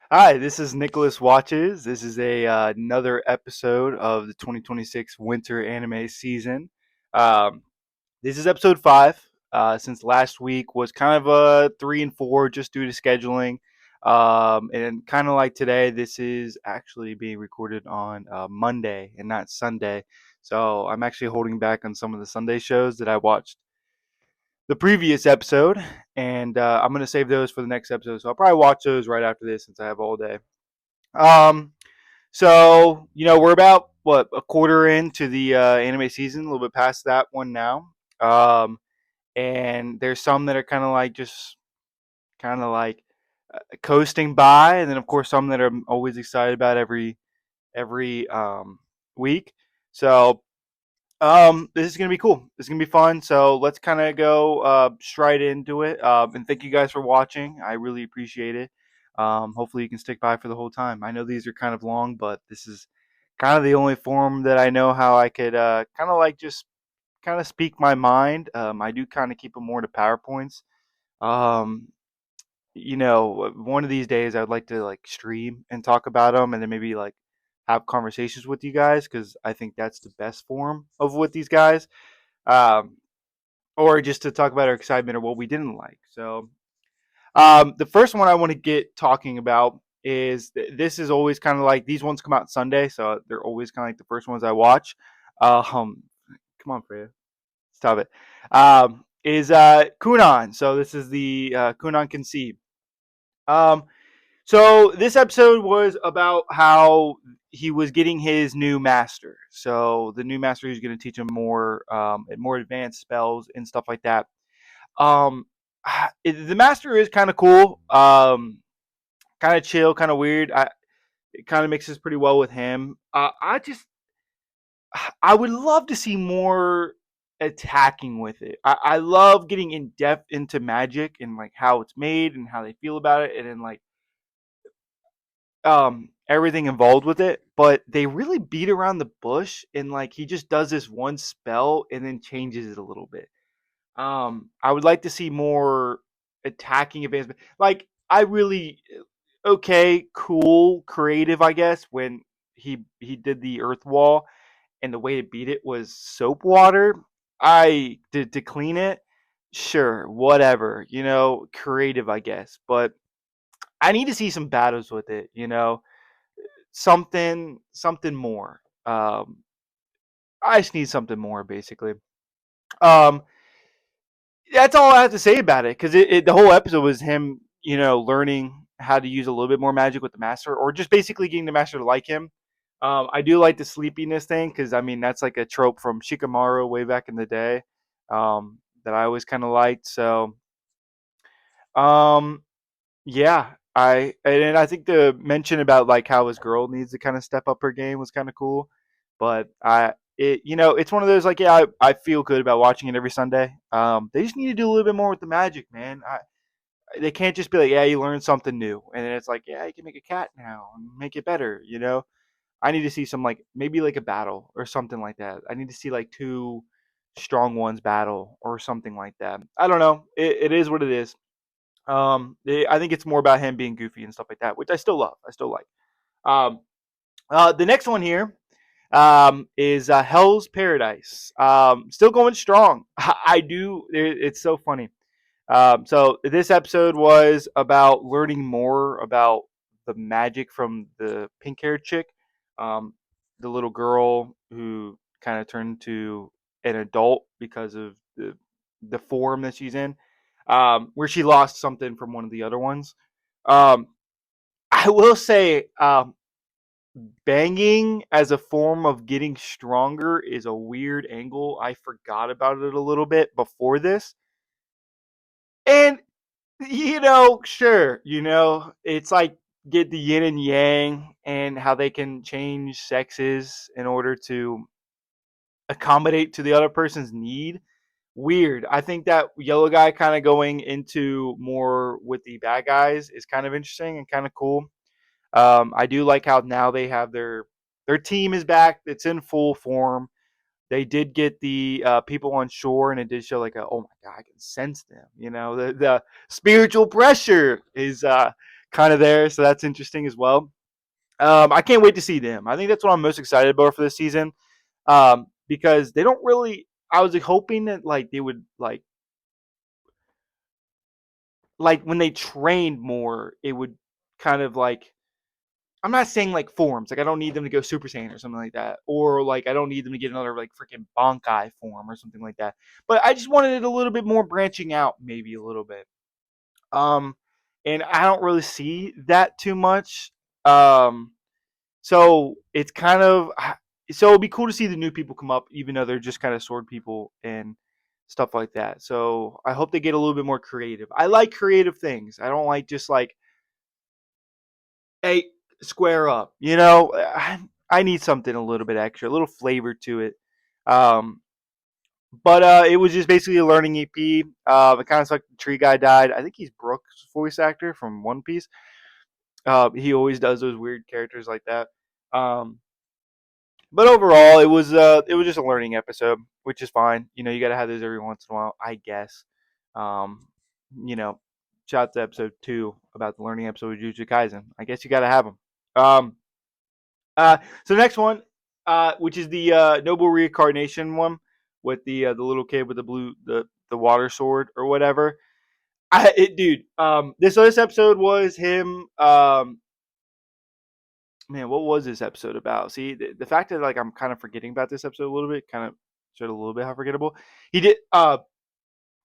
Hi, this is Nicholas Watches. This is another episode of the 2026 winter anime season. Um, this is episode 5. Since last week was kind of a 3 and 4 just due to scheduling. And kind of like today, this is actually being recorded on Monday and not Sunday. So I'm actually holding back on some of the Sunday shows that I watched the previous episode, and I'm going to save those for the next episode. So I'll probably watch those right after this since I have all day. Um, we're about a quarter into the anime season, a little bit past that one now. Um, and there's some that are kind of like just kind of like coasting by, and then of course some that I'm always excited about every week. So this is gonna be cool. This is gonna be fun. So let's kind of go straight into it. And thank you guys for watching. I really appreciate it. Hopefully you can stick by for the whole time. I know these are kind of long, but this is kind of the only form that I know how I could kind of like just kind of speak my mind. I do kind of keep them more to PowerPoints. Um, one of these days I'd like to like stream and talk about them, and then maybe like have conversations with you guys because I think that's the best form of with these guys, um, or just to talk about our excitement or what we didn't like. So the first one I want to get talking about is this is always kind of like these ones come out Sunday, so they're always kind of like the first ones I watch. Come on, Freya, stop it. Is Kunan? So this is the Kunan Conceive. Um, So this episode was about how he was getting his new master. So the new master is going to teach him more advanced spells and stuff like that. Um, the master is kind of cool, kind of chill, kind of weird. It kind of mixes pretty well with him. I would love to see more attacking with it. I love getting in depth into magic and like how it's made and how they feel about it, and then like everything involved with it, but they really beat around the bush, and like he just does this one spell and then changes it a little bit. I would like to see more attacking advancement. Like I really okay, cool, creative, I guess, when he did the earth wall and the way to beat it was soap water. I did to clean it. Sure, whatever, creative, I guess, but I need to see some battles with it. Something more. I just need something more, basically. Um, that's all I have to say about it because the whole episode was him, learning how to use a little bit more magic with the master, or just basically getting the master to like him. I do like the sleepiness thing because I mean that's like a trope from Shikamaru way back in the day, that I always kind of liked. So, um, yeah, I think the mention about like how his girl needs to kind of step up her game was kind of cool, but it's one of those like yeah I feel good about watching it every Sunday. They just need to do a little bit more with the magic, man. They can't just be like yeah you learned something new and then it's like yeah you can make a cat now and make it better. I need to see some like maybe like a battle or something like that. I need to see like two strong ones battle or something like that. I don't know. It is what it is. I think it's more about him being goofy and stuff like that, which I still love. I still like. Um, the next one here is Hell's Paradise. Still going strong. I do. It's so funny. So this episode was about learning more about the magic from the pink-haired chick, um, the little girl who kind of turned to an adult because of the form that she's in, where she lost something from one of the other ones. Um, I will say, banging as a form of getting stronger is a weird angle. I forgot about it a little bit before this, and sure, it's like get the yin and yang and how they can change sexes in order to accommodate to the other person's need. Weird. I think that yellow guy kind of going into more with the bad guys is kind of interesting and kind of cool. I do like how now they have their team is back. It's in full form. They did get the people on shore, and it did show like oh my god, I can sense them. The spiritual pressure is kind of there. So that's interesting as well. I can't wait to see them. I think that's what I'm most excited about for this season, because they don't really. I was like, hoping that like they would like when they trained more, it would kind of like. I'm not saying like forms. Like I don't need them to go Super Saiyan or something like that, or like I don't need them to get another like freaking Bankai form or something like that. But I just wanted it a little bit more branching out, maybe a little bit. Um, and I don't really see that too much. Um, so it's kind of so it'd be cool to see the new people come up, even though they're just kind of sword people and stuff like that. So I hope they get a little bit more creative. I like creative things. I don't like just like, hey, square up. I need something a little bit extra, a little flavor to it. Um, but it was just basically a learning EP. It kind of sucked. The tree guy died. I think he's Brooks' voice actor from One Piece. He always does those weird characters like that. Um, but overall, it was just a learning episode, which is fine. You got to have those every once in a while, I guess. Um, you know, shout out to episode 2 about the learning episode of Jujutsu Kaisen. I guess you got to have them. Um, so the next one, which is the noble reincarnation one with the little kid with the blue the water sword or whatever. Dude, this episode was him. Man, what was this episode about? See, the fact that like I'm kind of forgetting about this episode a little bit, kind of showed a little bit how forgettable he did.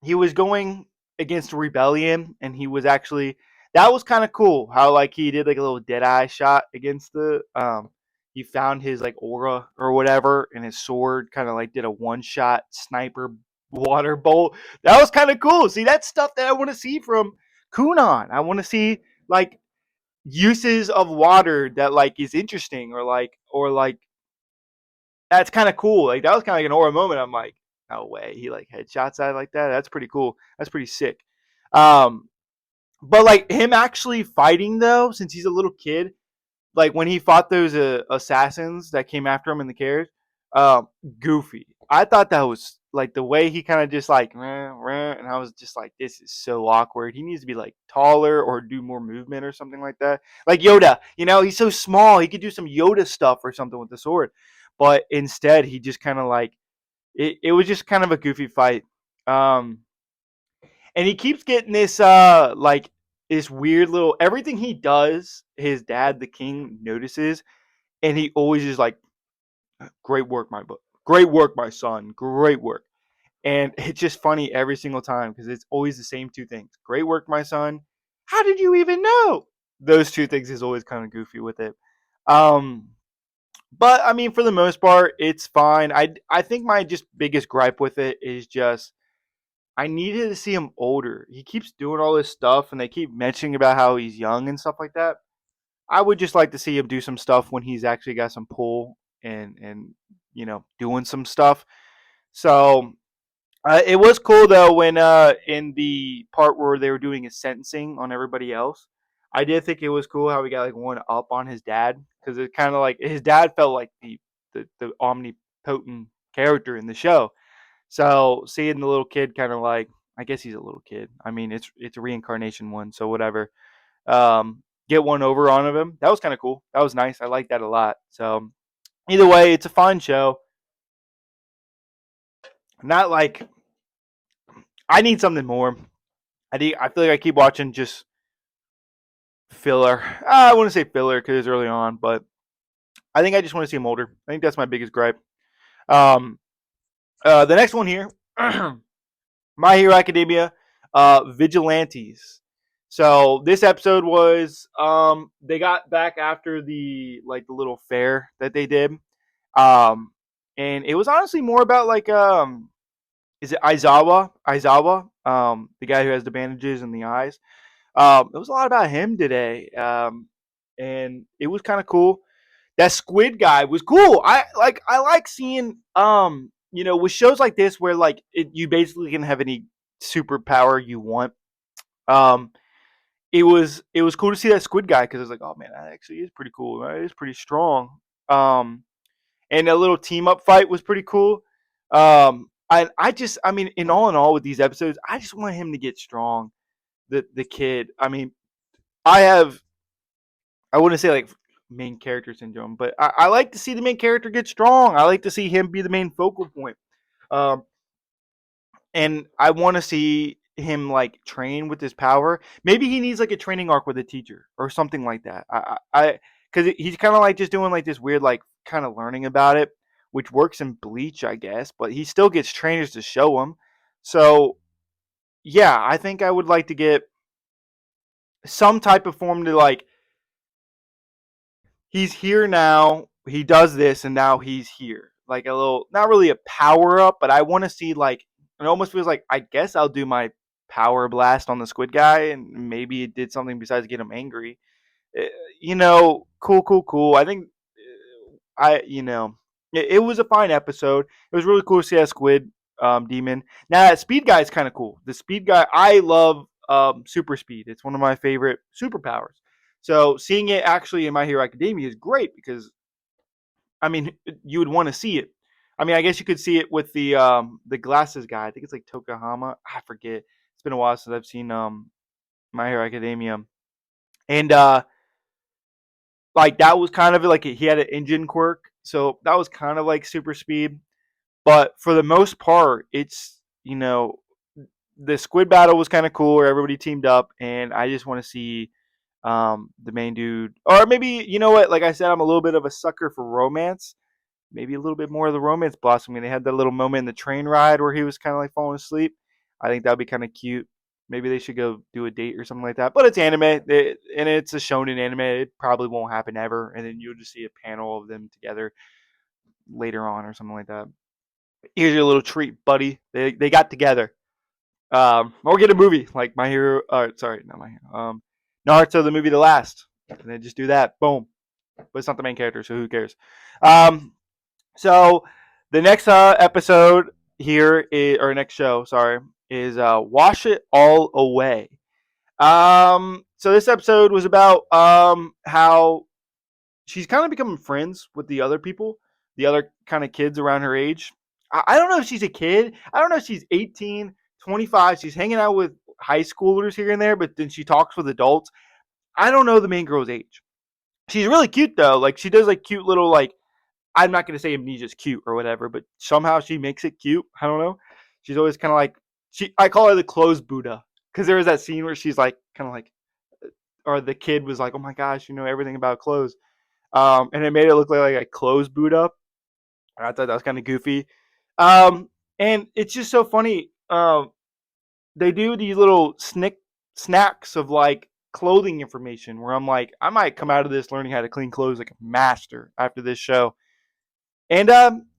He was going against a rebellion, and he was actually that was kind of cool. How like he did like a little dead eye shot against the. He found his like aura or whatever, and his sword kind of like did a one shot sniper water bolt. That was kind of cool. See, that's stuff that I want to see from Kunan. I want to see like uses of water that like is interesting or like that's kind of cool. Like that was kind of like an aura moment. I'm like, no way, he like headshots at it like that. That's pretty cool. That's pretty sick. Um, but like him actually fighting though, since he's a little kid, like when he fought those assassins that came after him in the carriage, um, goofy. I thought that was like the way he kind of just like, rah, rah, and I was just like, this is so awkward. He needs to be like taller or do more movement or something like that. Like Yoda, he's so small. He could do some Yoda stuff or something with the sword, but instead he just kind of like it was just kind of a goofy fight. Um, and he keeps getting this like this weird little everything he does. His dad, the king, notices, and he always is like, "Great work, great work, my son, great work." And it's just funny every single time because it's always the same two things: "Great work, my son." How did you even know? Those two things is always kind of goofy with it. Um, but I mean, for the most part, it's fine. I think my just biggest gripe with it is just I needed to see him older. He keeps doing all this stuff, and they keep mentioning about how he's young and stuff like that. I would just like to see him do some stuff when he's actually got some pull and doing some stuff. So it was cool though when in the part where they were doing his sentencing on everybody else. I did think it was cool how he got like one up on his dad because it kind of like his dad felt like the omnipotent character in the show. So seeing the little kid kind of like I guess he's a little kid. I mean it's a reincarnation one, so whatever. Get one over on him. That was kind of cool. That was nice. I like that a lot. So either way, it's a fun show. Not like I need something more. I feel like I keep watching just filler. I wouldn't say filler because it's early on, but I think I just want to see him older. I think that's my biggest gripe. Um, the next one here, My Hero Academia, Vigilantes. So this episode was they got back after the little fair that they did. Um, and it was honestly more about like is it Aizawa, the guy who has the bandages and the eyes. It was a lot about him today, and it was kind of cool. That squid guy was cool. I like seeing with shows like this where like you basically can have any superpower you want. Um, it was cool to see that squid guy because I was like, oh man, that actually is pretty cool. That is pretty strong. And a little team up fight was pretty cool. I mean, in all, with these episodes, I just want him to get strong. The kid. I mean, I have, I wouldn't say like main character syndrome, but I like to see the main character get strong. I like to see him be the main focal point. Um, and I want to see him like train with his power. Maybe he needs like a training arc with a teacher or something like that. Because he's kind of like just doing like this weird like kind of learning about it, which works in Bleach, I guess. But he still gets trainers to show him. So yeah, I think I would like to get some type of form to like he's here now. He does this, and now he's here. Like a little, not really a power up, but I want to see like it almost feels like I guess I'll do my power blast on the squid guy, and maybe it did something besides get him angry. Uh, cool, cool, cool. I think it was a fine episode. It was really cool to see that squid demon. Now that speed guy is kind of cool. The speed guy, I love super speed. It's one of my favorite superpowers. So seeing it actually in My Hero Academia is great because I mean you would want to see it. I mean, I guess you could see it with the glasses guy. I think it's like Tokuhama. I forget. It's been a while since I've seen My Hero Academia, and like that was kind of like he had an engine quirk, so that was kind of like super speed. But for the most part, it's the squid battle was kind of cool where everybody teamed up, and I just want to see the main dude, or maybe you know what? Like I said, I'm a little bit of a sucker for romance. Maybe a little bit more of the romance blossoming. They had that little moment in the train ride where he was kind of like falling asleep. I think that'd be kind of cute. Maybe they should go do a date or something like that. But it's anime, and it's a shonen anime. It probably won't happen ever. And then you'll just see a panel of them together later on or something like that. Here's your little treat, buddy. They got together. Or get a movie like My Hero. Sorry, not My Hero. Naruto the movie The Last, and then just do that. Boom. But it's not the main character, so who cares? Um, so the next episode here is, or next show, sorry, is Wash It All Away. So this episode was about how she's kind of becoming friends with the other people, the other kind of kids around her age. I don't know if she's a kid. I don't know if she's 18, 25. She's hanging out with high schoolers here and there, but then she talks with adults. I don't know the main girl's age. She's really cute though. Like she does like cute little like I'm not gonna say Amnesia's cute or whatever, but somehow she makes it cute. I don't know. She's always kind of like I call her the clothes Buddha because there was that scene where she's like kind of like, or the kid was like, oh my gosh, you know everything about clothes. And it made it look like a closed boot up. I thought that was kind of goofy. And it's just so funny. They do these little snacks of like clothing information where I'm like, I might come out of this learning how to clean clothes like a master after this show. And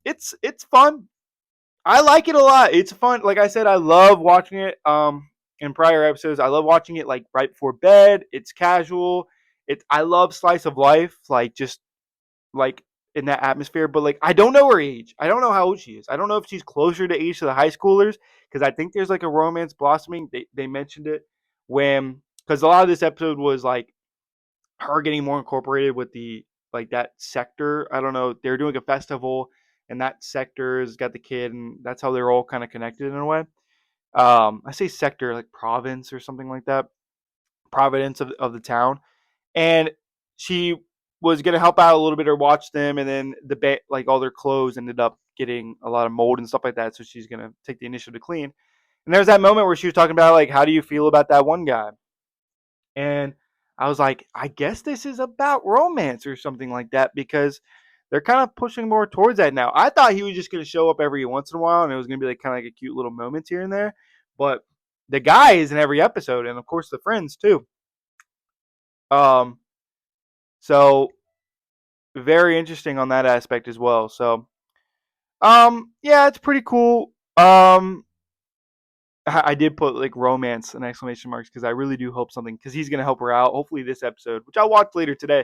it's fun. I like it a lot. It's fun. Like I said, I love watching it. In prior episodes, I love watching it like right before bed. It's casual. I love slice of life, like just like in that atmosphere. But like I don't know her age. I don't know how old she is. I don't know if she's closer to age to the high schoolers because I think there's like a romance blossoming. They mentioned it when because a lot of this episode was like her getting more incorporated with the like that sector. I don't know. They're doing a festival and that sector has got the kid and that's how they're all kind of connected in a way. I say sector like province or something like that. Providence of the town. And she was gonna help out a little bit or watch them, and then like all their clothes ended up getting a lot of mold and stuff like that. So she's gonna take the initiative to clean. And there's that moment where she was talking about like, how do you feel about that one guy? And I was like, I guess this is about romance or something like that because they're kind of pushing more towards that now. I thought he was just gonna show up every once in a while, and it was gonna be like kind of like a cute little moments here and there. But the guy is in every episode, and of course the friends too. Um, so very interesting on that aspect as well. So, yeah, it's pretty cool. I did put like romance and exclamation marks because I really do hope something because he's gonna help her out. Hopefully, this episode, which I'll watch later today,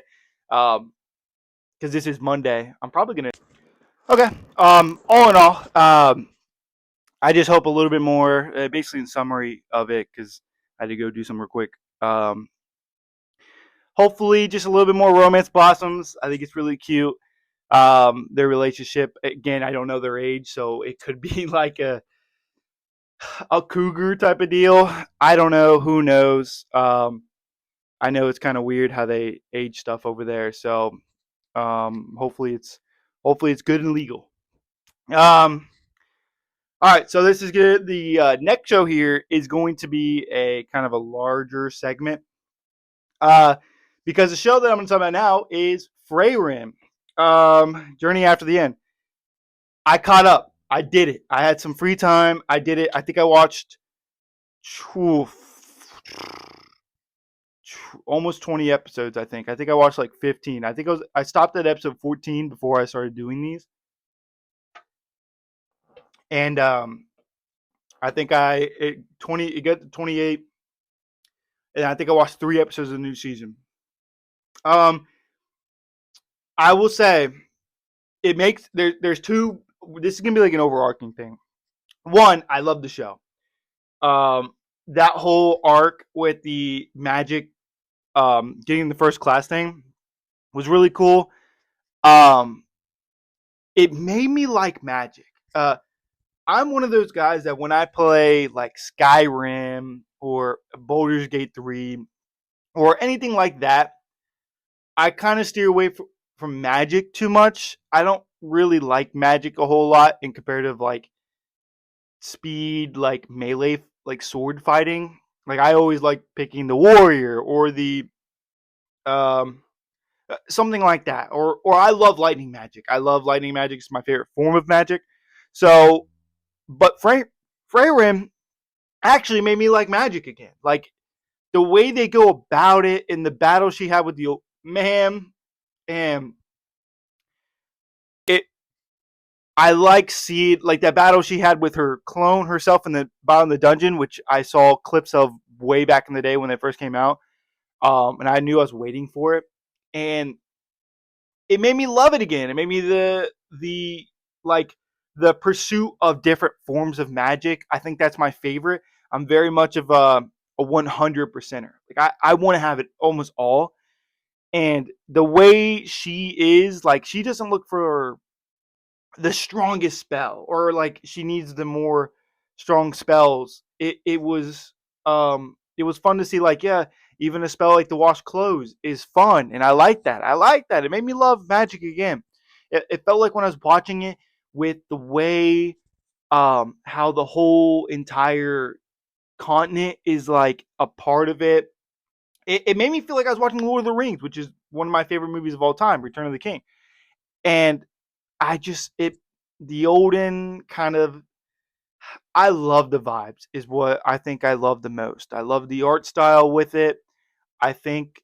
because this is Monday. I'm probably gonna. Okay. All in all, I just hope a little bit more. Basically, in summary of it, because I had to go do some real quick. Hopefully, just a little bit more romance blossoms. I think it's really cute. Their relationship again, I don't know their age, so it could be like a cougar type of deal. I don't know. Who knows? I know it's kind of weird how they age stuff over there. So hopefully it's good and legal. Um, all right, so this is good. The next show here is going to be a kind of a larger segment, uh, because the show that I'm going to talk about now is Freiren, Journey After the End. I caught up. I did it. I had some free time. I did it. I think I watched almost 20 episodes. I think I watched like 15. I stopped at episode 14 before I started doing these, and I think I it 20 it got to 28, and I think I watched 3 episodes of the new season. Um, I will say it makes there's two. This is gonna be like an overarching thing. One, I love the show. Um, that whole arc with the magic, getting the first class thing was really cool. Um, it made me like magic. I'm one of those guys that when I play like Skyrim or Baldur's Gate 3 or anything like that, I kind of steer away from magic too much. I don't really like magic a whole lot in comparative like speed, like melee, like sword fighting. Like I always like picking the warrior or the um something like that. Or I love lightning magic. I love lightning magic. It's my favorite form of magic. So, but Freiren actually made me like magic again. Like the way they go about it in the battle she had with the man, and it I like seeing like that battle she had with her clone herself in the bottom of the dungeon, which I saw clips of way back in the day when they first came out. And I knew I was waiting for it, and it made me love it again. It made me the like the pursuit of different forms of magic. I think that's my favorite. I'm very much of a 100 percenter. Like I want to have it almost all. And the way she is, like she doesn't look for the strongest spell or like she needs the more strong spells. It was fun to see like yeah, even a spell like the wash clothes is fun and I like that. I like that. It made me love magic again. It felt like when I was watching it with the way how the whole entire continent is like a part of it. It made me feel like I was watching Lord of the Rings, which is one of my favorite movies of all time, Return of the King. And I just it the olden kind of I love the vibes is what I think I love the most. I love the art style with it. I think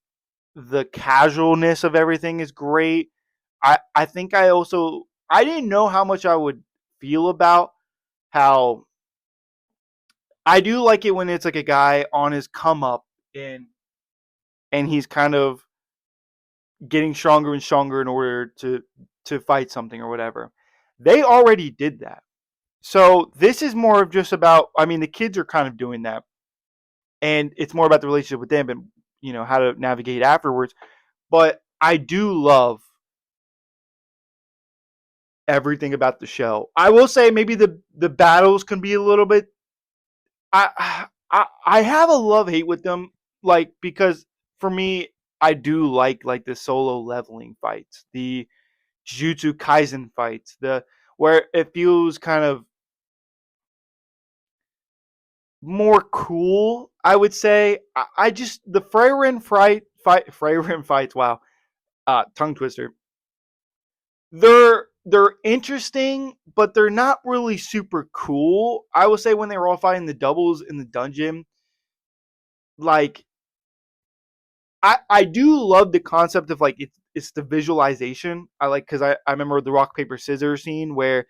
the casualness of everything is great. I think I didn't know how much I would feel about how I do like it when it's like a guy on his come up and he's kind of getting stronger and stronger in order to fight something or whatever. They already did that. So this is more of just about I mean the kids are kind of doing that and it's more about the relationship with them and how to navigate afterwards. But I do love everything about the show. I will say maybe the battles can be a little bit I have a love hate with them like because for me I do like the solo leveling fights, the Jujutsu Kaisen fights, the where it feels kind of more cool, I would say. I just the Freiren fights. Wow, tongue twister. They're interesting, but they're not really super cool. I would say when they were all fighting the doubles in the dungeon, like I do love the concept of like it's the visualization. I like because I remember the rock paper scissors scene where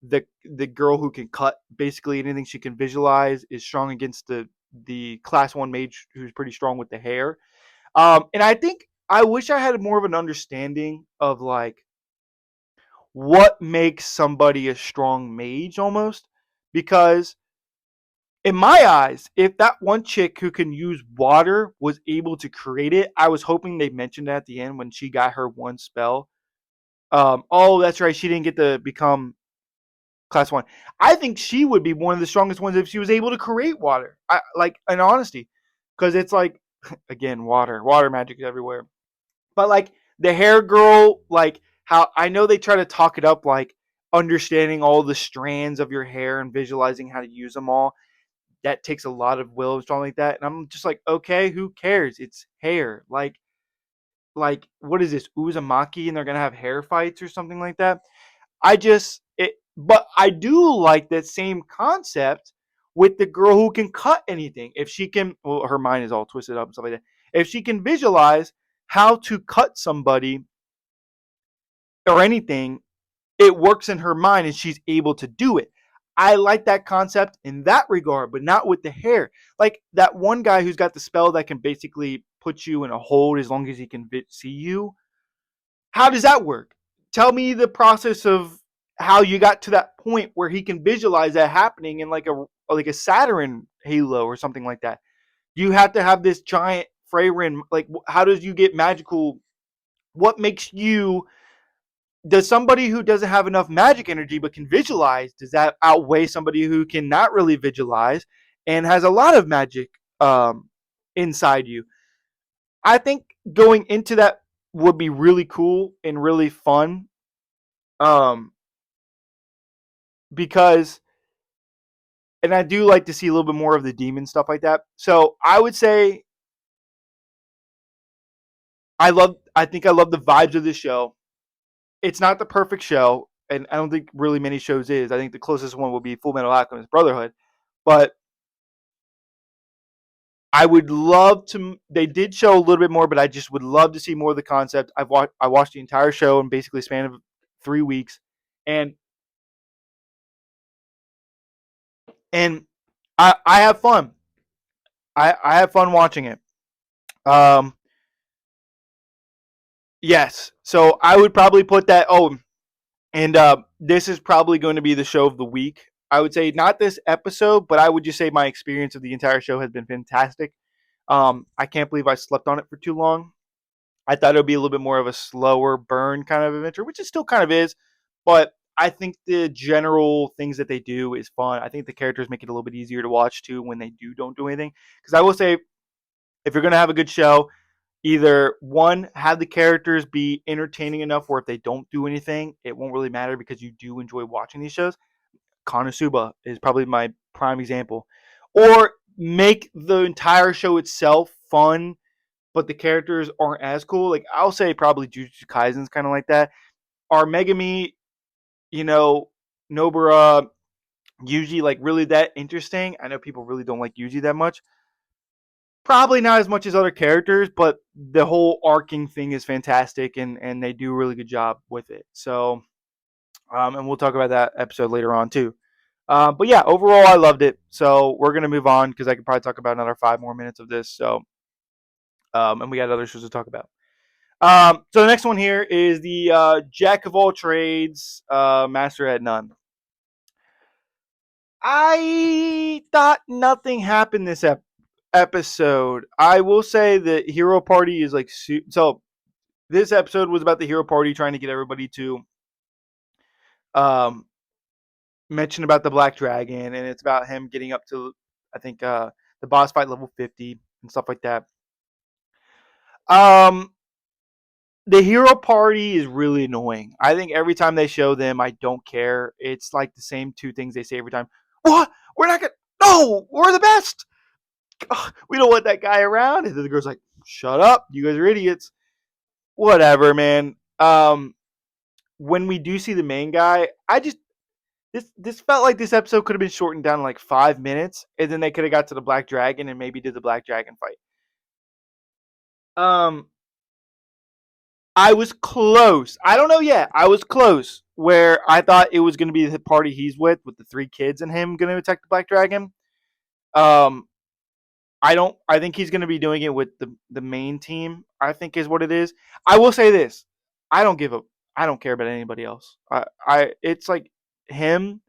the girl who can cut basically anything she can visualize is strong against the class one mage who's pretty strong with the hair. And I think I wish I had more of an understanding of like what makes somebody a strong mage almost because in my eyes, if that one chick who can use water was able to create it, I was hoping they mentioned that at the end when she got her one spell. Oh, that's right, she didn't get to become class one. I think she would be one of the strongest ones if she was able to create water. Like in honesty, because it's like Again, water magic is everywhere. But like the hair girl, like how I know they try to talk it up, like understanding all the strands of your hair and visualizing how to use them all. That takes a lot of will and something like that. And I'm just like, okay, who cares? It's hair. Like what is this Uzumaki, and they're gonna have hair fights or something like that. But I do like that same concept with the girl who can cut anything. If she can, well, her mind is all twisted up and stuff like that. If she can visualize how to cut somebody or anything, it works in her mind and she's able to do it. I like that concept in that regard, but not with the hair. Like that one guy who's got the spell that can basically put you in a hold as long as he can see you. How does that work? Tell me the process of how you got to that point where he can visualize that happening in like a Saturn halo or something like that. You have to have this giant Freiren. Like, how does you get magical? What makes you? Does somebody who doesn't have enough magic energy but can visualize, does that outweigh somebody who cannot really visualize and has a lot of magic um, inside you? I think going into that would be really cool and really fun, um, because, and I do like to see a little bit more of the demon stuff like that. So I would say I think I love the vibes of this show. It's not the perfect show, and I don't think really many shows is. I think the closest one will be Full Metal Alchemist Brotherhood, but I would love to. They did show a little bit more, but I just would love to see more of the concept. I watched the entire show in basically a span of 3 weeks, and and I have fun. I have fun watching it. Um, yes, so I would probably put that. Oh, and this is probably going to be the show of the week. I would say not this episode, but I would just say my experience of the entire show has been fantastic. I can't believe I slept on it for too long. I thought it would be a little bit more of a slower burn kind of adventure, which it still kind of is. But I think the general things that they do is fun. I think the characters make it a little bit easier to watch too when they don't do anything. Because I will say, if you're going to have a good show, either one, have the characters be entertaining enough where if they don't do anything, it won't really matter because you do enjoy watching these shows. Konosuba is probably my prime example. Or make the entire show itself fun, but the characters aren't as cool. Like I'll say probably Jujutsu Kaisen's kind of like that. Are Megami, you know, Nobara, Yuji like really that interesting? I know people really don't like Yuji that much. Probably not as much as other characters, but the whole arcing thing is fantastic, and they do a really good job with it. So, and we'll talk about that episode later on too. But yeah, overall, I loved it. So we're gonna move on because I could probably talk about another 5 more minutes of this. So, and we got other shows to talk about. So the next one here is the Jack of all trades, master at none. I thought nothing happened this episode. I will say that Hero Party is like so. This episode was about the Hero Party trying to get everybody to um, mention about the Black Dragon, and it's about him getting up to I think the boss fight level 50 and stuff like that. Um, the Hero Party is really annoying. I think every time they show them, I don't care. It's like the same two things they say every time. What? We're not gonna. No, we're the best. Ugh, we don't want that guy around. And then the girl's like, "Shut up! You guys are idiots." Whatever, man. When we do see the main guy, I just this felt like this episode could have been shortened down to like 5 minutes, and then they could have got to the Black Dragon and maybe did the Black Dragon fight. Um, I was close. I don't know yet. I was close where I thought it was going to be the party he's with the three kids and him going to attack the Black Dragon. Um, I don't. I think he's going to be doing it with the main team. I think is what it is. I will say this. I don't give a. I don't care about anybody else. It's like him.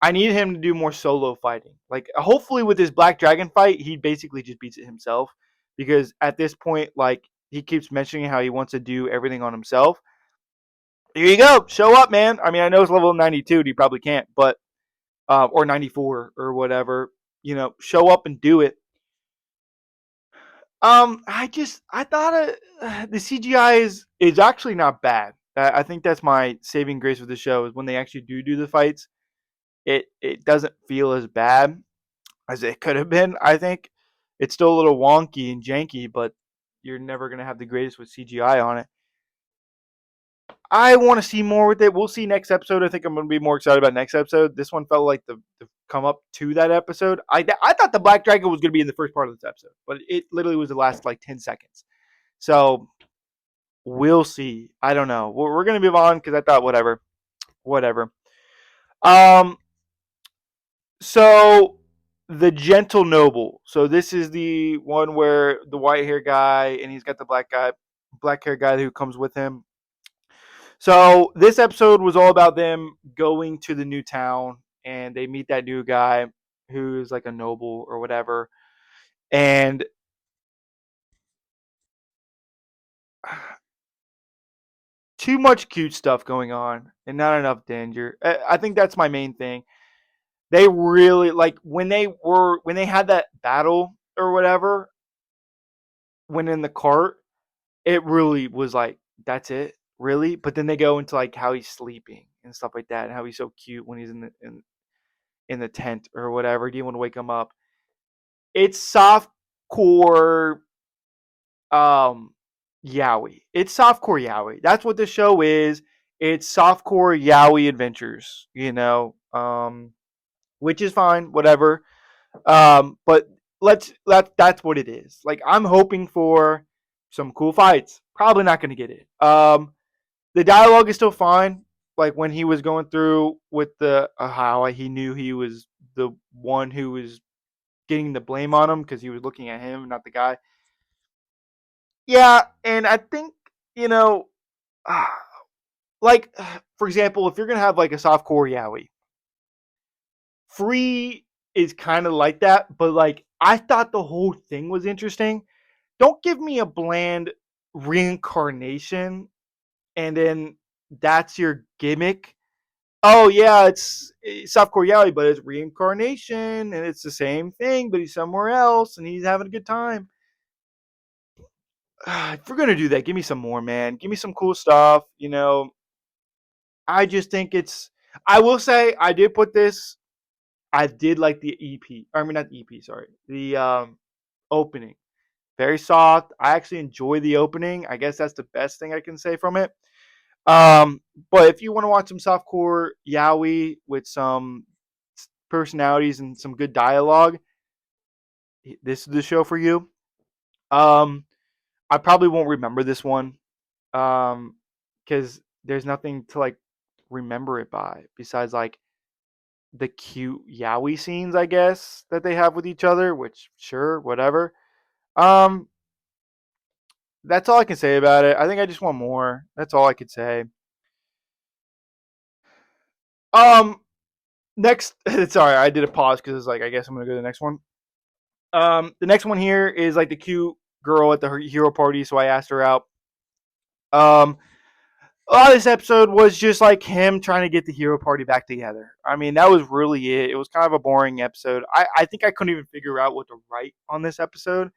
I need him to do more solo fighting. Like hopefully with this Black Dragon fight, he basically just beats it himself because at this point, like he keeps mentioning how he wants to do everything on himself. Here you go. Show up, man. I mean, I know it's level 92. You probably can't, but or 94 or whatever. Show up and do it. I thought the CGI is actually not bad. I think that's my saving grace with the show is when they actually do the fights, it doesn't feel as bad as it could have been. I think it's still a little wonky and janky, but you're never gonna have the greatest with CGI on it. I want to see more with it. We'll see next episode. I think I'm going to be more excited about next episode. This one felt like the come up to that episode. I thought the Black Dragon was going to be in the first part of this episode, but it literally was the last like 10 seconds. So we'll see. I don't know. We're going to move on because I thought whatever. Um. So the Gentle Noble. So this is the one where the white hair guy and he's got the black hair guy who comes with him. So this episode was all about them going to the new town and they meet that new guy who's like a noble or whatever. And too much cute stuff going on and not enough danger. I think that's my main thing. They really like when they had that battle or whatever when in the cart, it really was like that's it, really. But then they go into like how he's sleeping and stuff like that and how he's so cute when he's in the tent or whatever. Do you want to wake him up? It's soft core yaoi. It's soft core yaoi. That's what the show is. It's soft core yaoi adventures, which is fine, whatever. But that's what it is. Like I'm hoping for some cool fights. Probably not going to get it. The dialogue is still fine. Like when he was going through with the how he knew he was the one who was getting the blame on him because he was looking at him, not the guy. Yeah, and I think you know, like for example, if you're gonna have like a softcore yaoi, Free is kind of like that, but like I thought the whole thing was interesting. Don't give me a bland reincarnation and then that's your gimmick. Oh yeah, it's softcore yaoi, but it's reincarnation and it's the same thing, but he's somewhere else and he's having a good time. If we're gonna do that, give me some more, man. Give me some cool stuff. I just think it's. I will say I did put this. I did like the EP. I mean, not the EP. Sorry, the opening. Very soft. I actually enjoy the opening. I guess that's the best thing I can say from it. But if you want to watch some softcore yaoi with some personalities and some good dialogue, this is the show for you. Um, I probably won't remember this one because there's nothing to like remember it by besides like the cute yaoi scenes, I guess, that they have with each other. Which sure, whatever. Um, that's all I can say about it. I think I just want more. That's all I could say. Um, next, sorry, I did a pause because it's like I guess I'm gonna go to the next one. The next one here is like the cute girl at the hero party, so I asked her out. Um, a lot of this episode was just like him trying to get the hero party back together. I mean, that was really it. It was kind of a boring episode. I think I couldn't even figure out what to write on this episode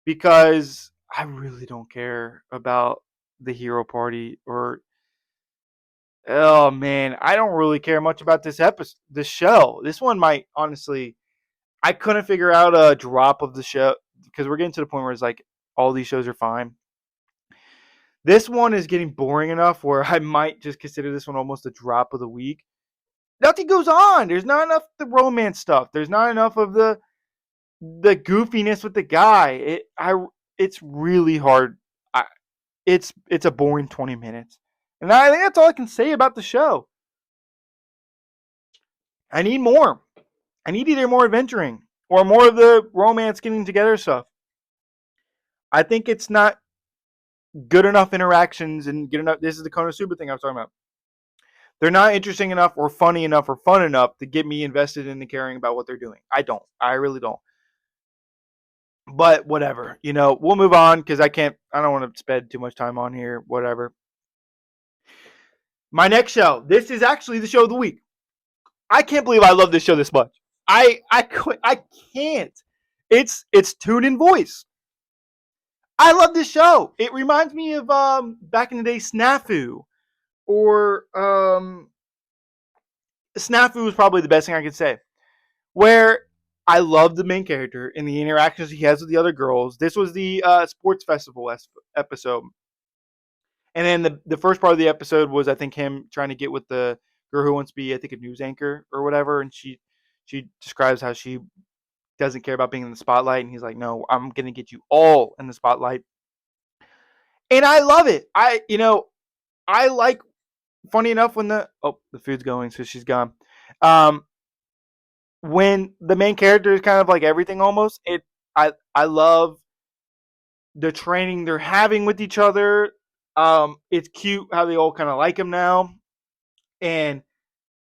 because I really don't care about the hero party or oh man, I don't really care much about this episode, this show. This one might honestly, I couldn't figure out a drop of the show because we're getting to the point where it's like all these shows are fine. This one is getting boring enough where I might just consider this one almost a drop of the week. Nothing goes on. There's not enough of the romance stuff. There's not enough of the goofiness with the guy. It's really hard. I, it's a boring 20 minutes. And I think that's all I can say about the show. I need more. I need either more adventuring or more of the romance getting together stuff. I think it's not good enough interactions and good enough. This is the Konosuba thing I was talking about. They're not interesting enough or funny enough or fun enough to get me invested in the caring about what they're doing. I don't. I really don't. But whatever. We'll move on because I don't want to spend too much time on here. Whatever. My next show. This is actually the show of the week. I can't believe I love this show this much. I can't. It's Tune in Voice. I love this show. It reminds me of back in the day Snafu, or Snafu was probably the best thing I could say. Where I love the main character and the interactions he has with the other girls. This was the sports festival episode, and then the first part of the episode was, I think, him trying to get with the girl who wants to be, I think, a news anchor or whatever, and she describes how she doesn't care about being in the spotlight, and he's like, "No, I'm gonna get you all in the spotlight," and I love it. I like. Funny enough, when the food's going, so she's gone. Um, when the main character is kind of like everything almost, I love the training they're having with each other. It's cute how they all kind of like him now, and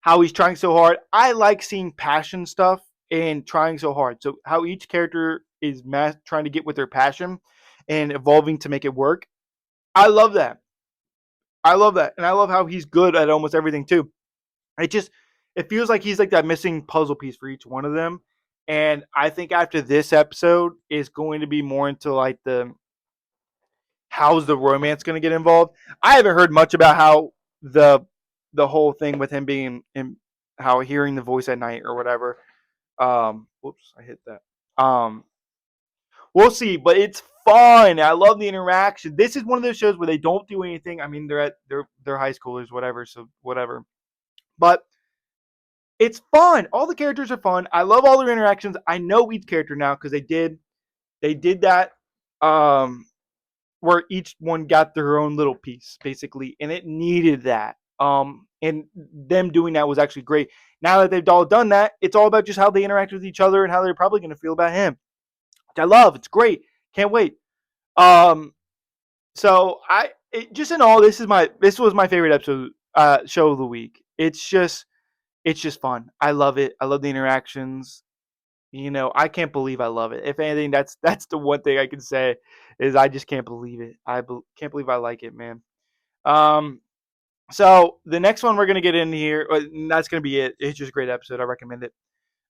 how he's trying so hard. I like seeing passion stuff and trying so hard. So how each character is trying to get with their passion and evolving to make it work. I love that. I love that, and I love how he's good at almost everything too. It just it feels like he's like that missing puzzle piece for each one of them. And I think after this episode is going to be more into like the how's the romance going to get involved. I haven't heard much about how the the whole thing with him being in, how hearing the voice at night or whatever. Whoops, I hit that. We'll see, but it's fun. I love the interaction. This is one of those shows where they don't do anything. I mean, they're high schoolers, whatever, so whatever. But it's fun. All the characters are fun. I love all their interactions. I know each character now because they did that where each one got their own little piece basically, and it needed that. And them doing that was actually great. Now that they've all done that, it's all about just how they interact with each other and how they're probably going to feel about him, which I love. It's great. Can't wait. Um, so just in all, this was my favorite episode show of the week. It's just fun. I love it. I love the interactions. I can't believe I love it. If anything, that's the one thing I can say is I just can't believe it. Can't believe I like it, man. Um, so the next one we're gonna get in here, that's gonna be it. It's just a great episode. I recommend it.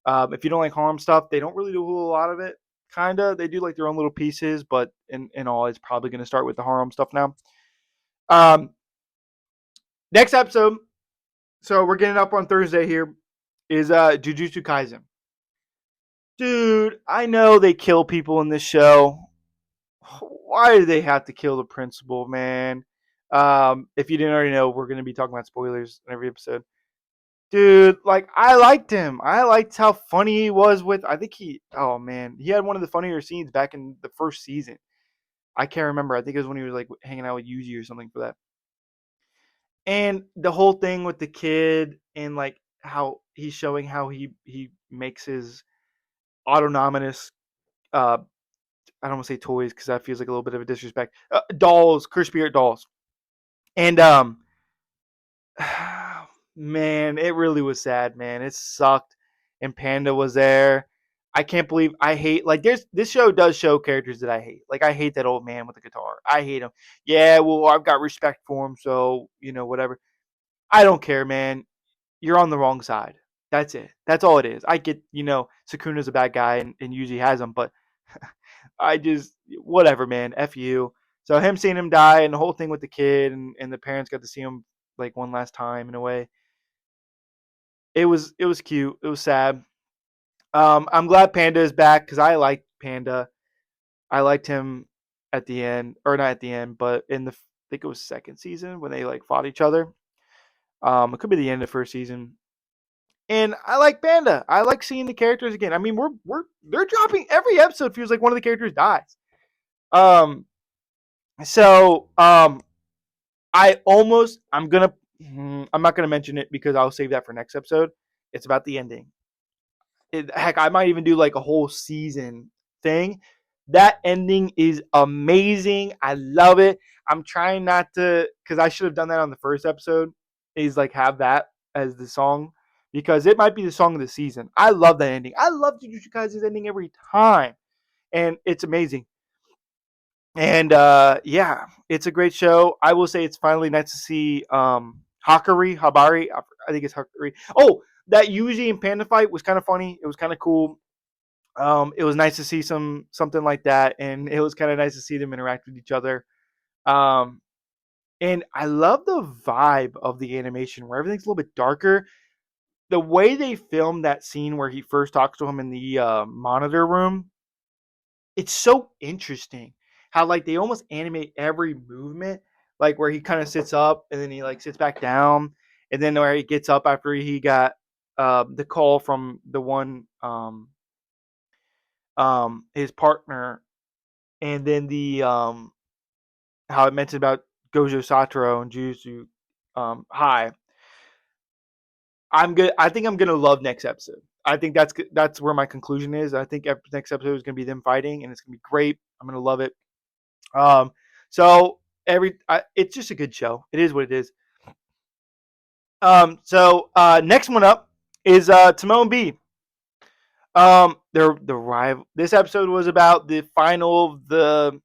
If you don't like harem stuff, they don't really do a whole lot of it. Kinda, they do like their own little pieces, but in all, it's probably gonna start with the harem stuff now. Um, Next episode. So we're getting up on Thursday here. Is Jujutsu Kaisen. Dude, I know they kill people in this show. Why do they have to kill the principal, man? If you didn't already know, we're going to be talking about spoilers in every episode. Dude, like, I liked him. I liked how funny he was with. I think oh man, he had one of the funnier scenes back in the first season. I can't remember. I think it was when he was like hanging out with Yuji or something for that. And the whole thing with the kid and like how he's showing how he makes his autonomous uh I don't want to say toys because that feels like a little bit of a disrespect. Dolls, Curse Spirit dolls, and man, it really was sad, man. It sucked, and Panda was there. I can't believe I hate like this show does show characters that I hate. Like I hate that old man with the guitar. I hate him. Yeah, well, I've got respect for him, so whatever. I don't care, man. You're on the wrong side. That's it. That's all it is. I get, Sakuna's a bad guy and usually has them, but I just whatever, man. F you. So him seeing him die and the whole thing with the kid and the parents got to see him like one last time in a way. It was cute. It was sad. I'm glad Panda is back because I liked Panda. I liked him at the end, or not at the end, but in I think it was second season when they like fought each other. It could be the end of first season. And I like Panda. I like seeing the characters again. I mean, they're dropping every episode feels like one of the characters dies. Um, so I'm not gonna mention it because I'll save that for next episode. It's about the ending. Heck, I might even do like a whole season thing. That ending is amazing. I love it. I'm trying not to, because I should have done that on the first episode. Is like have that as the song because it might be the song of the season. I love that ending. I love Jujutsu Kaisen's ending every time, and it's amazing. And yeah, it's a great show. I will say it's finally nice to see Habari. I think it's Hakari. Oh, that Yuji and Panda fight was kind of funny. It was kind of cool. It was nice to see something like that, and it was kind of nice to see them interact with each other. Um, and I love the vibe of the animation where everything's a little bit darker. The way they filmed that scene where he first talks to him in the monitor room, it's so interesting. How like they almost animate every movement, like where he kind of sits up and then he like sits back down, and then where he gets up after he got the call from the one his partner, and then the how it mentioned about Gojo Satoru and Jujutsu High. I'm good. I think I'm gonna love next episode. I think that's where my conclusion is. I think next episode is gonna be them fighting, and it's gonna be great. I'm gonna love it. Um, so it's just a good show. It is what it is. Next one up is Timon B. The rival. This episode was about the final of the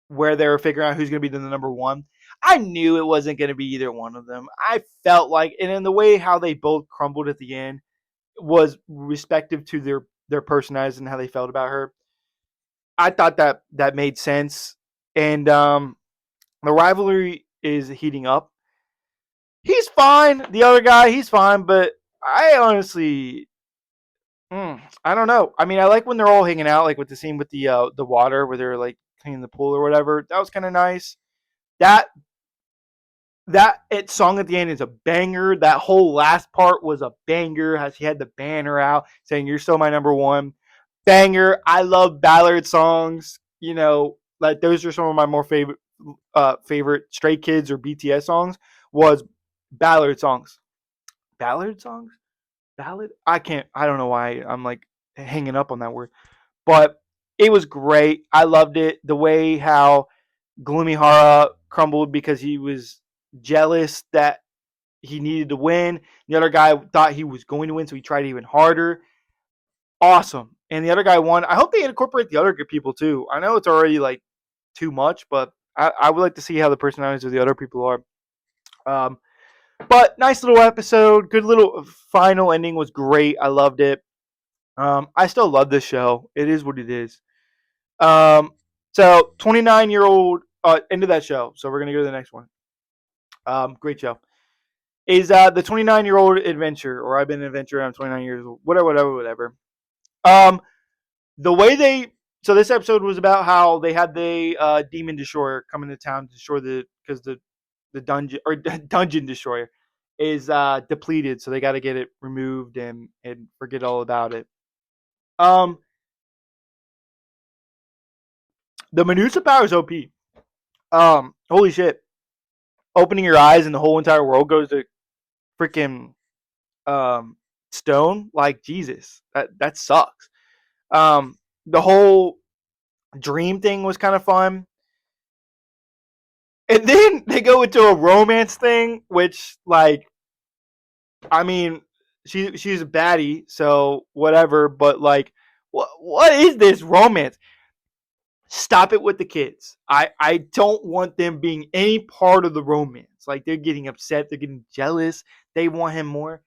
where they were figuring out who's going to be the number one. I knew it wasn't going to be either one of them. I felt like, and in the way how they both crumbled at the end was respective to their personalities and how they felt about her. I thought that made sense, and the rivalry is heating up. He's fine. The other guy, he's fine, but I honestly, I don't know. I mean, I like when they're all hanging out, like with the scene with the water where they're like cleaning the pool or whatever. That was kind of nice. That song at the end is a banger. That whole last part was a banger. How she had the banner out saying "You're still my number one." Banger. I love ballad songs. Like those are some of my more favorite Stray Kids or BTS songs. Was ballad songs. Ballad songs. Ballad. I can't. I don't know why I'm like hanging up on that word, but it was great. I loved it. The way how Gloomy Hara crumbled because he was jealous that he needed to win. The other guy thought he was going to win, so he tried even harder. Awesome. And the other guy won. I hope they incorporate the other good people too. I know it's already like too much, but I would like to see how the personalities of the other people are. Um, but nice little episode. Good little final ending was great. I loved it. I still love this show. It is what it is. Um, so 29-year-old into that show. So we're gonna go to the next one. Great show. Is the 29-year-old adventure, or I've been an adventurer. I'm 29 years old. Whatever. Um, the way they so this episode was about how they had the demon destroyer come into town to destroy because the dungeon or dungeon destroyer is depleted, so they got to get it removed and forget all about it. Um, the Medusa power is OP. Holy shit! Opening your eyes and the whole entire world goes to freaking um stone. Like Jesus, that sucks. The whole dream thing was kind of fun. And then they go into a romance thing, which, like, I mean, she's a baddie, so whatever. But like, what is this romance? Stop it with the kids. I don't want them being any part of the romance. Like they're getting upset, they're getting jealous. They want him more.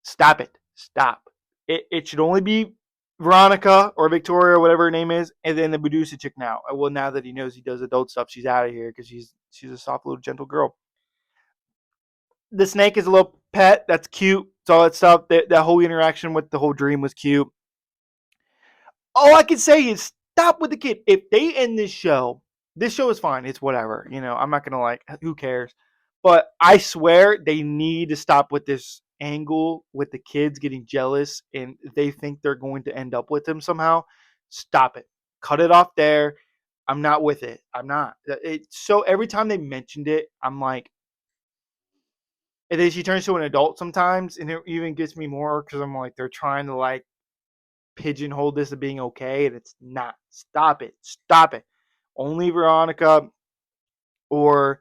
Stop it. Stop. It should only be Veronica or Victoria or whatever her name is, and then the Medusa chick now. Well, now that he knows he does adult stuff, she's out of here because she's a soft little gentle girl. The snake is a little pet. That's cute. It's all that stuff. That whole interaction with the whole dream was cute. All I can say is stop with the kid. If they end this show is fine. It's whatever. I'm not gonna like. Who cares? But I swear they need to stop with this angle with the kids getting jealous and they think they're going to end up with him somehow. Stop it. Cut it off there. I'm not with it. I'm not. So every time they mentioned it, I'm like, and then she turns to an adult sometimes, and it even gets me more because I'm like, they're trying to like pigeonhole this as being okay, and it's not. Stop it. Stop it. Only Veronica or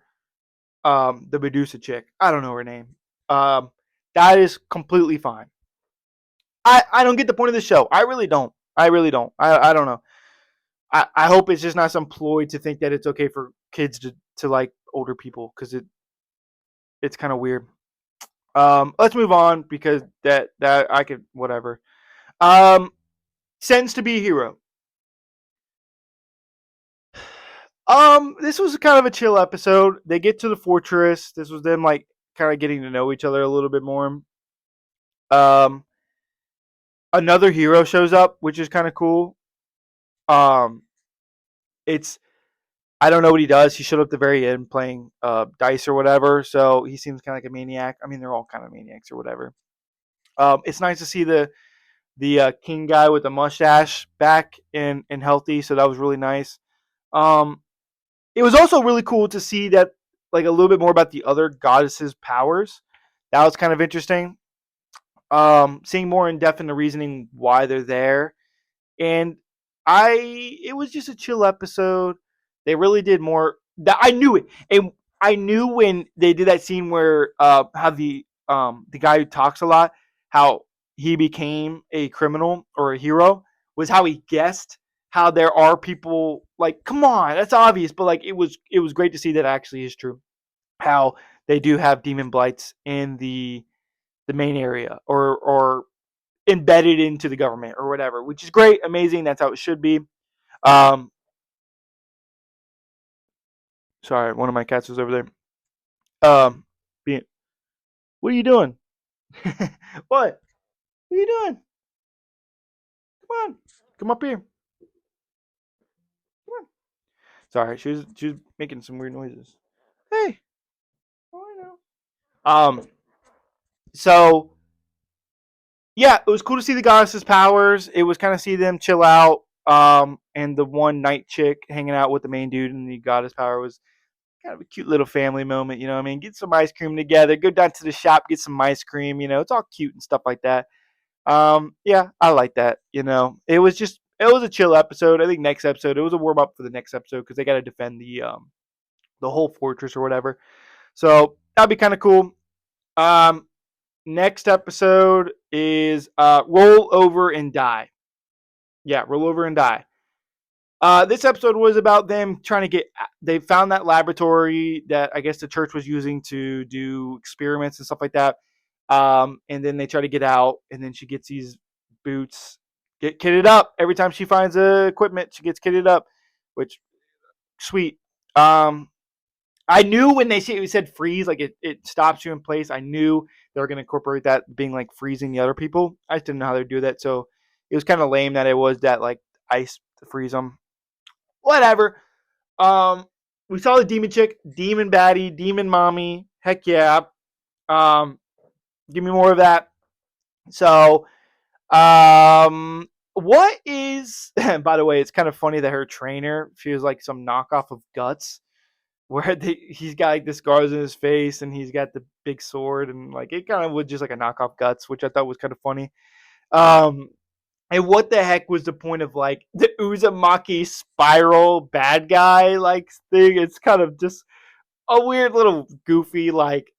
the Medusa chick. I don't know her name. Um, that is completely fine. I don't get the point of the show. I really don't. I really don't. I don't know. I hope it's just not some ploy to think that it's okay for kids to like older people because it's kind of weird. Let's move on because that I could whatever. Um, Sends to be a hero. This was kind of a chill episode. They get to the fortress. This was them like kind of getting to know each other a little bit more. Um, Another hero shows up, which is kind of cool. Um, it's I don't know what he does. He showed up at the very end playing dice or whatever, so he seems kind of like a maniac. I mean, they're all kind of maniacs or whatever. It's nice to see the king guy with the mustache back and healthy, so that was really nice. Um, it was also really cool to see that like a little bit more about the other goddesses' powers. That was kind of interesting. Seeing more in depth in the reasoning why they're there, and it was just a chill episode. They really did more. That I knew it, and I knew when they did that scene where how the guy who talks a lot, how he became a criminal or a hero was how he guessed how there are people like come on that's obvious but like it was great to see that actually is true how they do have demon blights in the main area or embedded into the government or whatever, which is great, amazing. That's how it should be. Um, Sorry, one of my cats was over there. Um, being, what are you doing? What? What are you doing? Come on, come up here. Come on. Sorry, she was making some weird noises. Hey, oh I know. So yeah, it was cool to see the goddesses' powers. It was kind of see them chill out. And the one night chick hanging out with the main dude and the goddess power was kind of a cute little family moment, you know what I mean? Get some ice cream together, go down to the shop, get some ice cream, it's all cute and stuff like that. Yeah, I like that, it was a chill episode. I think next episode, it was a warm up for the next episode because they got to defend the whole fortress or whatever. So that'd be kind of cool. Um, Next episode is Roll Over and Die. Yeah, Roll Over and Die. This episode was about them trying to get. They found that laboratory that I guess the church was using to do experiments and stuff like that. And then they try to get out, and then she gets these boots, get kitted up. Every time she finds equipment, she gets kitted up, which sweet. Um, I knew when we said freeze, like it stops you in place. I knew they were going to incorporate that being like freezing the other people. I just didn't know how they would do that, so it was kind of lame that it was that like ice to freeze them. Whatever. Um, we saw the demon chick, demon baddie, demon mommy. Heck yeah. Um, Give me more of that. So, what is? By the way, it's kind of funny that her trainer feels like some knockoff of Guts, where he's got like the scars in his face and he's got the big sword and like it kind of was just like a knockoff Guts, which I thought was kind of funny. Um, And what the heck was the point of like the Uzumaki spiral bad guy like thing? It's kind of just a weird little goofy like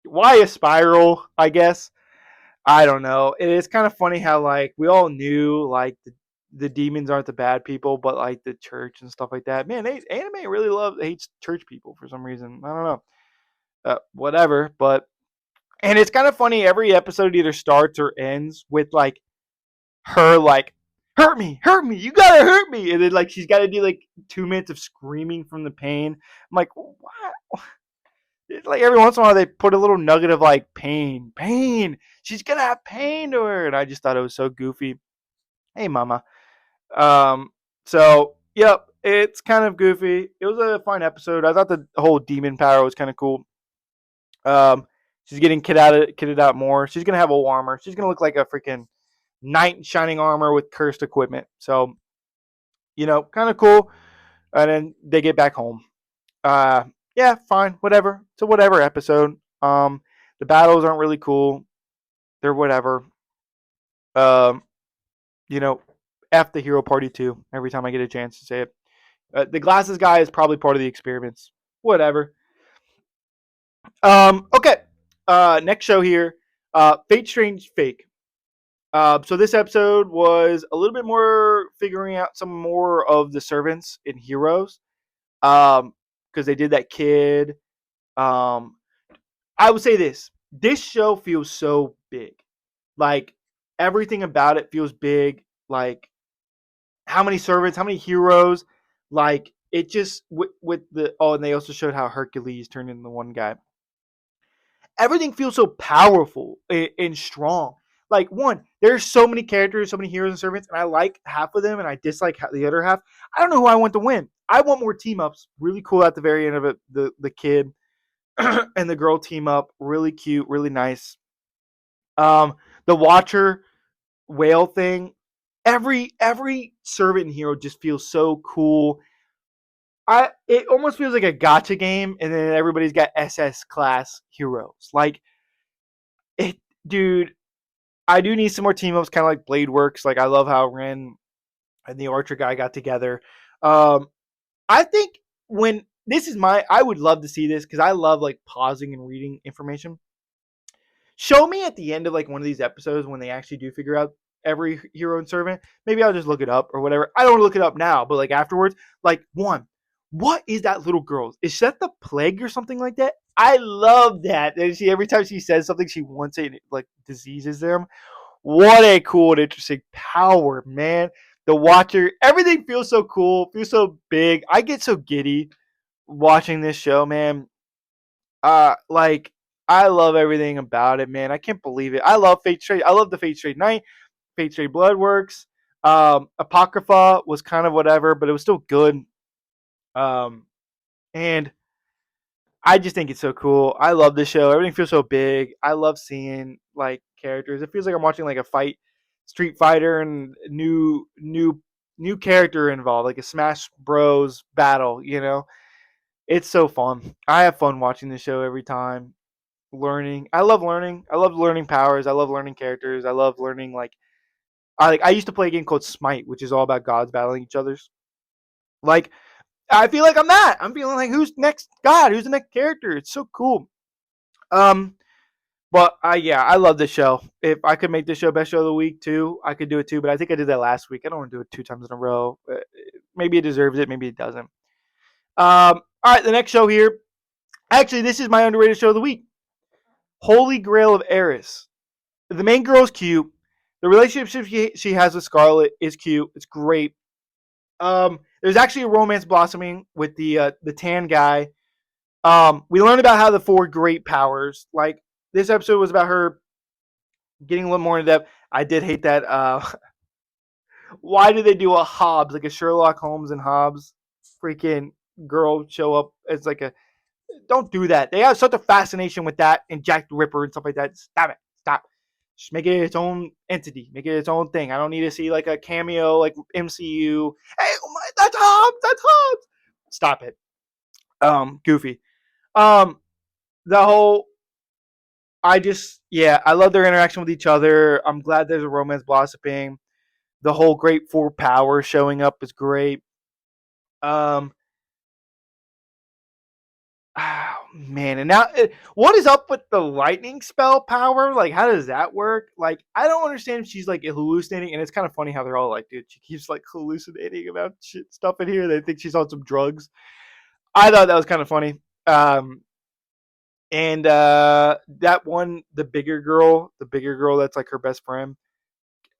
why a spiral? I guess I don't know. It is kind of funny how like we all knew like the demons aren't the bad people, but like the church and stuff like that. Man, anime really hates church people for some reason. I don't know. Whatever, but and it's kind of funny. Every episode either starts or ends with like her like hurt me, you gotta hurt me, and then like she's got to do like 2 minutes of screaming from the pain. I'm like, what? It's like every once in a while they put a little nugget of like pain. She's gonna have pain to her, and I just thought it was so goofy. Hey, mama. Um, so yep, it's kind of goofy. It was a fun episode. I thought the whole demon power was kind of cool. Um, she's getting kitted out more. She's gonna have a armor. She's gonna look like a freaking knight in shining armor with cursed equipment. So, kind of cool. And then they get back home. Uh, yeah, fine, whatever. It's a whatever episode. The battles aren't really cool. They're whatever. Um, you know, F the hero party too. Every time I get a chance to say it, the glasses guy is probably part of the experiments. Whatever. Okay. Next show here. Fate Strange Fake. So this episode was a little bit more figuring out some more of the servants and heroes. Because they did that kid. I would say this: this show feels so big. Like everything about it feels big. Like how many servants, how many heroes. Like it just with the and they also showed how Hercules turned into the one guy. Everything feels so powerful and strong. Like one, there's so many characters, so many heroes and servants, and I like half of them, and I dislike the other half. I don't know who I want to win. I want more team ups. Really cool at the very end of it. The kid and the girl team up. Really cute, really nice. The Watcher whale thing. Every servant and hero just feels so cool. It almost feels like a gotcha game, and then everybody's got SS class heroes. Like it, dude. I do need some more team ups, kind of like Blade Works. Like I love how Ren and the Archer guy got together. Um, I think when this is I would love to see this because I love like pausing and reading information. Show me at the end of like one of these episodes when they actually do figure out every hero and servant. Maybe I'll just look it up or whatever. I don't look it up now, but like afterwards, like one, what is that little girl? Is that the plague or something like that? I love that. And she every time she says something, she wants it, like diseases them. What a cool and interesting power, man. The Watcher, everything feels so cool, feels so big. I get so giddy watching this show, man. Like I love everything about it, man. I can't believe it. I love Fate Straight. I love the Fate Straight Night, Fate Straight Bloodworks. Apocrypha was kind of whatever, but it was still good. Um, and I just think it's so cool. I love the show. Everything feels so big. I love seeing like characters. It feels like I'm watching like a fight, Street Fighter, and new character involved, like a Smash Bros. Battle. It's so fun. I have fun watching the show every time. Learning. I love learning. I love learning powers. I love learning characters. I love learning like I used to play a game called Smite, which is all about gods battling each other's. Like I feel like I'm that. I'm feeling like who's next god? Who's the next character? It's so cool. Um, but yeah, I love this show. If I could make this show best show of the week too, I could do it too. But I think I did that last week. I don't want to do it 2 times in a row. Maybe it deserves it. Maybe it doesn't. All right, the next show here. Actually, this is my underrated show of the week. Holy Grail of Eris. The main girl is cute. The relationship she has with Scarlet is cute. It's great. There's actually a romance blossoming with the tan guy. We learned about how the four great powers. Like this episode was about her getting a little more in depth. I did hate that. Why did they do a Hobbs, like a Sherlock Holmes and Hobbs freaking girl show up as like a? Don't do that. They have such a fascination with that and Jack the Ripper and stuff like that. Stop it. Stop. Just make it its own entity. Make it its own thing. I don't need to see like a cameo like MCU. Hey, oh my, that's Hobbs. That's Hobbs. Stop it. Goofy. Um, the whole. I love their interaction with each other. I'm glad there's a romance blossoming. The whole great four power showing up is great. Um, oh, man, and now what is up with the lightning spell power? Like, how does that work? Like, I don't understand if she's like hallucinating, and it's kind of funny how they're all like, dude, she keeps like hallucinating about shit stuff in here. They think she's on some drugs. I thought that was kind of funny. Um, and that one, the bigger girl that's like her best friend,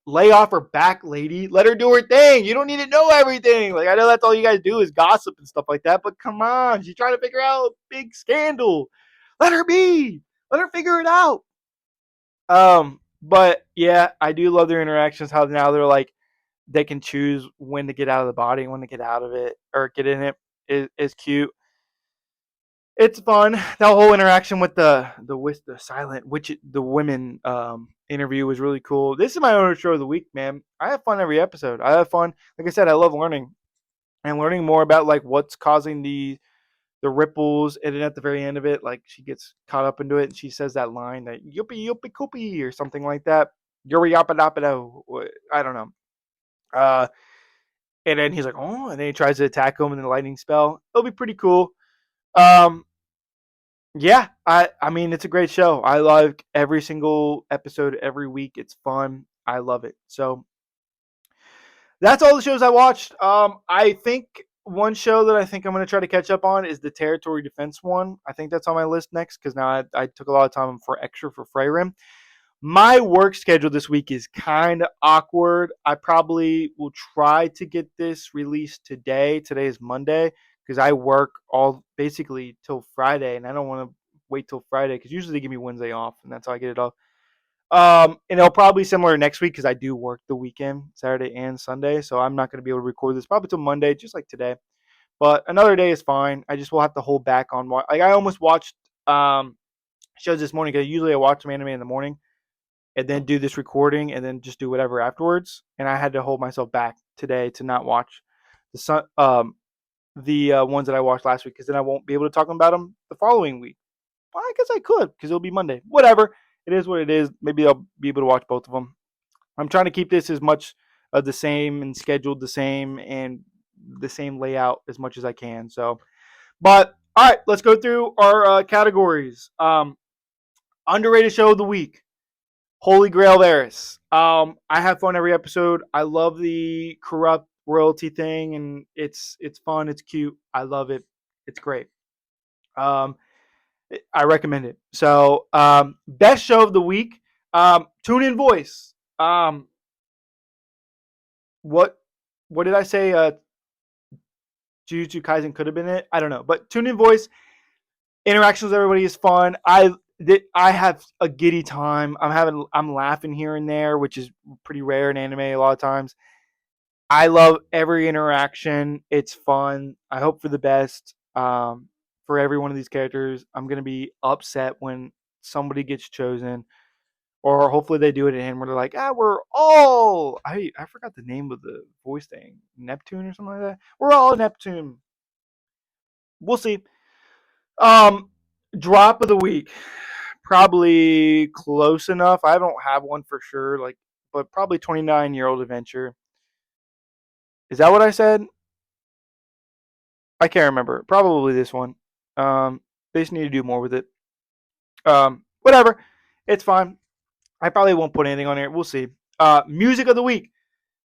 lay off her back, lady. Let her do her thing. You don't need to know everything. Like I know that's all you guys do is gossip and stuff like that, but come on, she's trying to figure out a big scandal. Let her be. Let her figure it out. But yeah, I do love their interactions. How now they're like they can choose when to get out of the body and when to get out of it or get in it is cute. It's fun. That whole interaction with the silent witch, the women interview was really cool. This is my own show of the week, man. I have fun every episode. I have fun. Like I said, I love learning and learning more about like what's causing the ripples, and then at the very end of it, like she gets caught up into it and she says that line that "yuppie yuppie koopie" or something like that. Yuri yappa dappa. I don't know. Uh, and then he's like, oh, and then he tries to attack him in the lightning spell. It'll be pretty cool. Um, Yeah, I mean it's a great show. I like every single episode every week. It's fun. I love it. So that's all the shows I watched. I think one show that I think I'm going to try to catch up on is the Territory Defense one. I think that's on my list next because now I took a lot of time for extra for Freiren. My work schedule this week is kind of awkward. I probably will try to get this released today. Today is Monday because I work all basically till Friday, and I don't want to wait till Friday because usually they give me Wednesday off, and that's how I get it off. And it'll probably be similar next week because I do work the weekend, Saturday and Sunday, so I'm not going to be able to record this probably till Monday, just like today. But another day is fine. I just will have to hold back on what. Like I almost watched shows this morning because usually I watch some anime in the morning and then do this recording and then just do whatever afterwards. And I had to hold myself back today to not watch the ones that I watched last week because then I won't be able to talk about them the following week. Well, I guess I could because it'll be Monday. Whatever. It is what it is. Maybe I'll be able to watch both of them. I'm trying to keep this as much of the same and scheduled the same and the same layout as much as I can. So, but all right, let's go through our categories. Underrated show of the week. Holy Grail Varys. I have fun every episode. I love the corrupt royalty thing, and it's fun. It's cute. I love it. It's great. Um, I recommend it. So, best show of the week. Tune in voice. What what did I say? Jujutsu Kaisen could have been it. I don't know, but tune in voice. Interactions with everybody is fun. I have a giddy time. I'm laughing here and there, which is pretty rare in anime a lot of times. I love every interaction. It's fun. I hope for the best for every one of these characters. I'm gonna be upset when somebody gets chosen, or hopefully they do it in where they're like, we're all. I forgot the name of the voice thing, Neptune or something like that. We're all Neptune. We'll see. Um, Drop of the week. Probably close enough. I don't have one for sure, but probably 29-year-old adventure. Is that what I said? I can't remember. Probably this one. They just need to do more with it. Whatever. It's fine. I probably won't put anything on here. We'll see. Music of the week.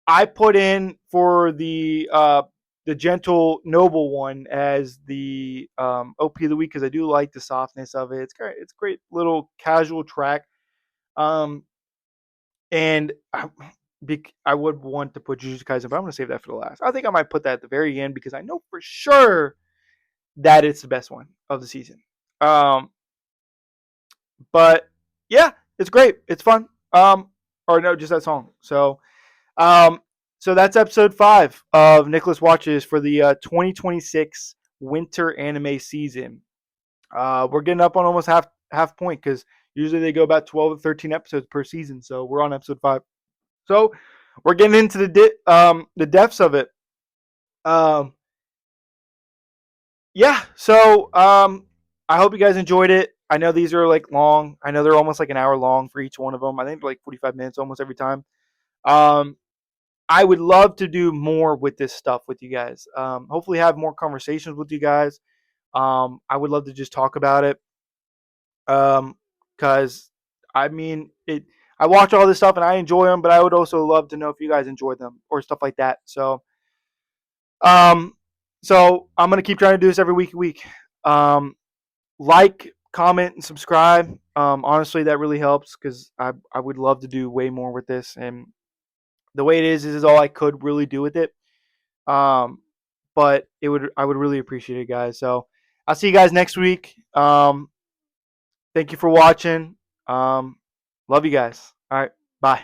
I put in for the gentle noble one as the OP of the week because I do like the softness of it. It's great. It's a great little casual track. Um, and I would want to put Jujutsu Kaisen, but I'm going to save that for the last. I think I might put that at the very end because I know for sure that it's the best one of the season. Um, but yeah, it's great. It's fun. Or no, just that song. Um, so that's episode 5 of Nicholas Watches for the 2026 winter anime season. We're getting up on almost half point because usually they go about 12 to 13 episodes per season. So we're on episode 5. So we're getting into the depths of it. Yeah. So I hope you guys enjoyed it. I know these are like long. I know they're almost like an hour long for each one of them. I think they're like 45 minutes almost every time. Um, I would love to do more with this stuff with you guys. Hopefully, have more conversations with you guys. I would love to just talk about it. Because I mean, I watch all this stuff and I enjoy them, but I would also love to know if you guys enjoy them or stuff like that. Um, so I'm gonna keep trying to do this every week. Like, comment, and subscribe. Honestly, that really helps because I would love to do way more with this, and the way it is all I could really do with it. Um, but I would really appreciate it, guys. So I'll see you guys next week. Thank you for watching. Love you guys. All right, bye.